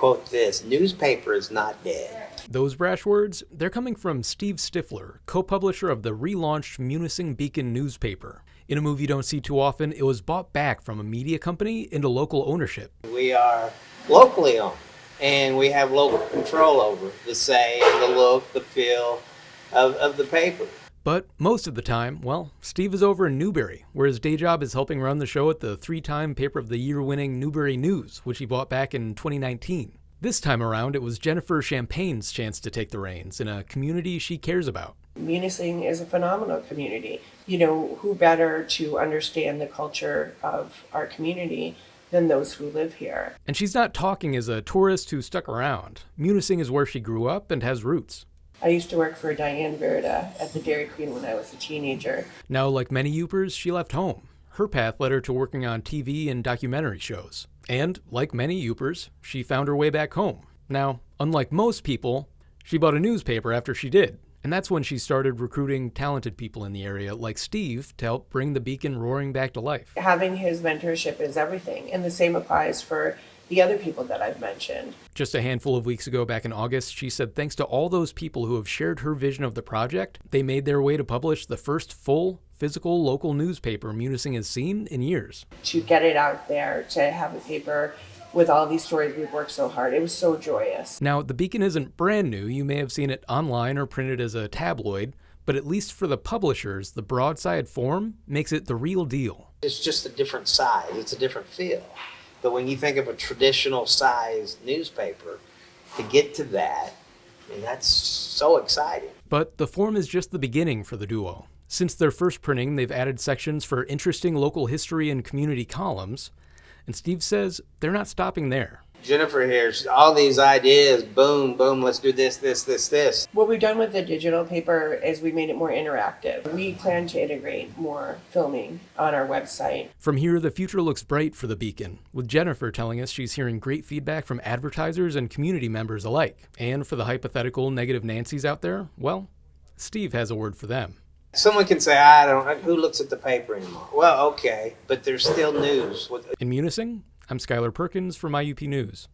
quote this: newspaper is not dead. Those brash words, they're coming from Steve Stifler, co-publisher of the relaunched Munising Beacon newspaper. In a move you don't see too often, it was bought back from a media company into local ownership. We are locally owned, and we have local control over the say, the look, the feel of the paper. But most of the time, well, Steve is over in Newberry, where his day job is helping run the show at the 3-time Paper of the Year winning Newberry News, which he bought back in 2019. This time around, it was Jennifer Champagne's chance to take the reins in a community she cares about. Munising is a phenomenal community. You know, who better to understand the culture of our community than those who live here? And she's not talking as a tourist who stuck around. Munising is where she grew up and has roots. I used to work for Diane Verda at the Dairy Queen when I was a teenager. Now, like many Yoopers, she left home. Her path led her to working on TV and documentary shows. And, like many Yoopers, she found her way back home. Now, unlike most people, she bought a newspaper after she did. And that's when she started recruiting talented people in the area, like Steve, to help bring the Beacon roaring back to life. Having his mentorship is everything, and the same applies for the other people that I've mentioned. Just a handful of weeks ago, back in August, she said thanks to all those people who have shared her vision of the project, they made their way to publish the first full, physical, local newspaper Munising has seen in years. To get it out there, to have a paper with all these stories we've worked so hard, it was so joyous. Now, the Beacon isn't brand new. You may have seen it online or printed as a tabloid, but at least for the publishers, the broadside form makes it the real deal. It's just a different size. It's a different feel. But when you think of a traditional size newspaper, to get to that, I mean, that's so exciting. But the form is just the beginning for the duo. Since their first printing, they've added sections for interesting local history and community columns, and Steve says they're not stopping there. Jennifer here's all these ideas, boom, boom, let's do this. What we've done with the digital paper is we made it more interactive. We plan to integrate more filming on our website. From here, the future looks bright for the Beacon, with Jennifer telling us she's hearing great feedback from advertisers and community members alike. And for the hypothetical negative Nancys out there, well, Steve has a word for them. Someone can say, who looks at the paper anymore? Well, okay, but there's still news. In Munising, I'm Skylar Perkins for MyUP News.